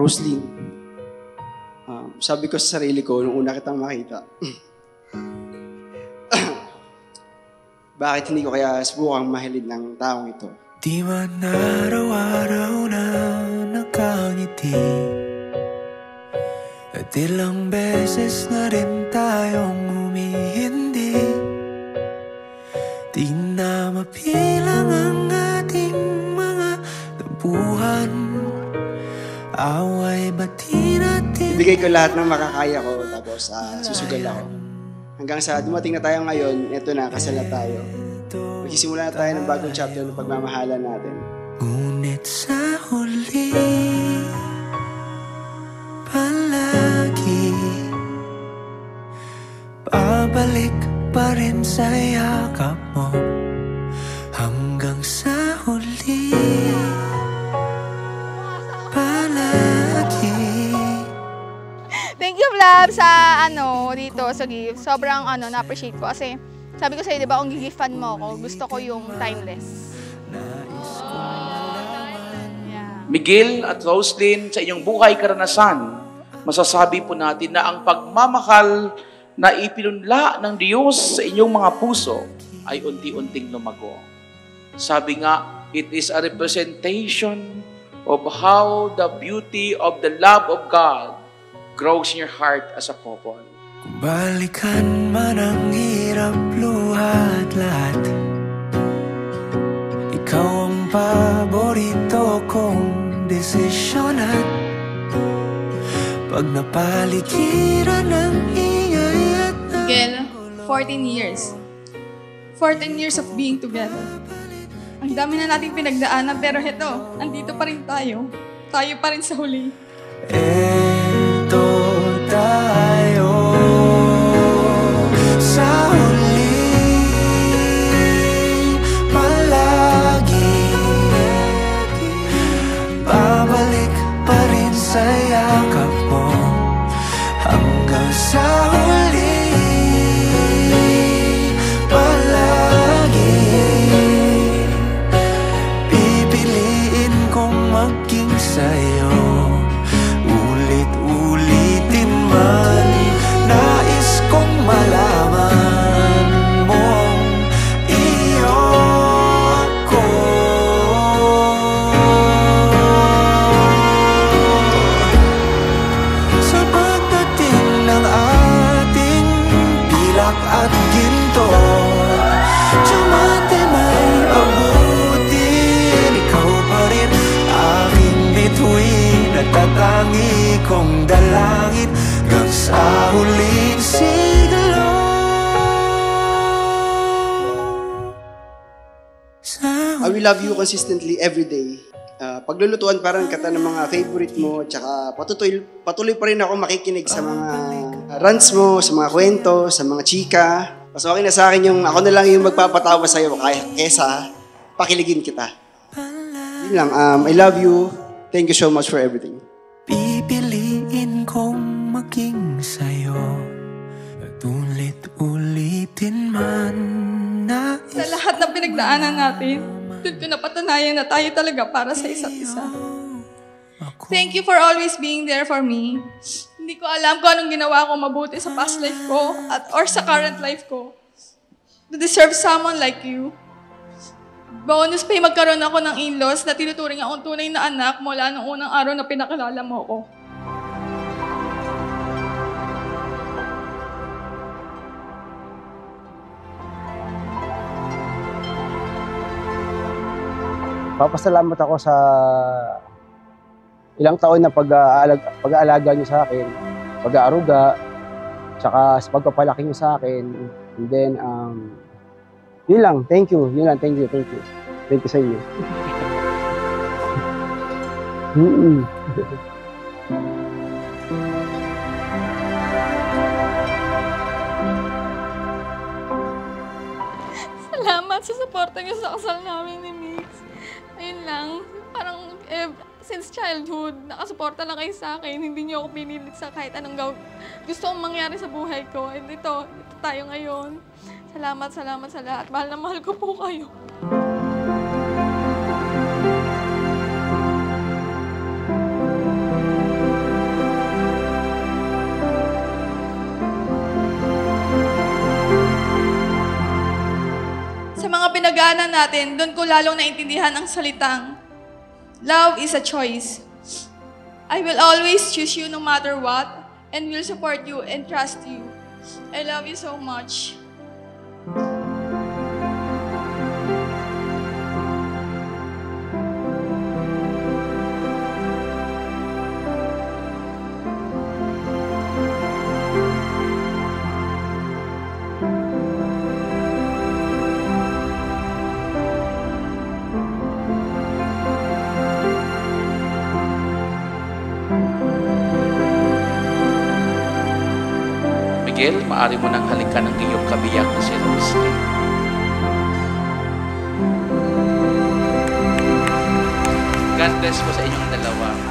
Roslyn, sabi ko sa sarili ko nung una kitang makita, bakit hindi ko kaya subukang mahalin ng taong ito? Di man araw-araw na nakangiti, at ilang beses na rin tayong humihindi. Di na mapilang ang ating mga tabuhan, away bati natin. Ibigay ko lahat ng makakaya ko, tapos susugal ako. Hanggang sa dumating na tayo ngayon, eto na, kasal na tayo. Magsisimula na tayo ng bagong chapter ng pagmamahalan natin. Ngunit sa huli, palagi babalik pa rin sa yakap mo. Hanggang sa huli, palagi. Thank you, Vlad, sa dito sa gift. Sobrang na-appreciate ko kasi sabi ko sa'yo, di ba, kung gigifan mo ako, gusto ko yung timeless. Yeah. Miguel at Roslyn, sa inyong buhay karanasan, masasabi po natin na ang pagmamahal na ipinunla ng Diyos sa inyong mga puso ay unti-unting lumago. Sabi nga, it is a representation of how the beauty of the love of God grows in your heart as a couple. Kung balikan man ang hirap, luha at lahat, ikaw ang paborito kong desisyon. At pag napaligiran ng ingay at Miguel, 14 years. 14 years of being together. Ang dami na nating pinagdaanan, pero heto, andito pa rin tayo. Tayo pa rin sa huli. eto tayo sa huli, palagi babalik pa rin sa yakap mo. Hanggang sa huli, palagi pipiliin kong maging sa'yo. Ulit-ulitin man, nais kong malaman mong iyo ko. Sa pagdating ng ating pilak at ginto, diamante may abutin, ikaw pa rin aking bituin at tatangi kong dalangin hanggang sa huling siglo. I will love you consistently every day. Paglulutuan parang kata ng mga favorite mo, tsaka patuloy pa rin ako makikinig sa mga rants mo, sa mga kwento, sa mga chika. Mas okay na sa akin yung ako na lang yung magpapatawa sa'yo kaysa pakiligin kita. Yun lang, I love you. Thank you so much for everything. Pipiliin kong maging sa'yo at ulit-ulitin man na Sa lahat ng pinagdaanan natin, doon ko napatunayan na tayo talaga para sa isa't isa. Thank you for always being there for me. Hindi ko alam kung anong ginawa ko mabuti sa past life ko or sa current life ko to deserve someone like you. Bonus pa yung magkaroon ako ng in-laws na tinuturing akong tunay na anak mula nung unang araw na pinakilala mo ko. Papasalamat ako sa ilang taon na pag-aalaga niyo sa akin, pag-aaruga, tsaka sa pagpapalaki niyo sa akin. And then, yun lang, thank you. Yun lang, thank you. Thank you sa inyo. Salamat sa suporta niyo sa kasal namin ni Mix. Ayun lang, parang since childhood, nakasuporta lang kayo sa akin. Hindi niyo ako pinilit sa kahit anong gusto kong mangyari sa buhay ko. And ito tayo ngayon. Salamat sa lahat. Mahal na mahal ko po kayo. mga pinagaanan natin, doon ko lalong naintindihan ang salitang, love is a choice. I will always choose you no matter what, and will support you and trust you. I love you so much. Miguel, maaari mo nang halikan ng iyong kabiyak na si Roslyn. God bless po sa inyong dalawa.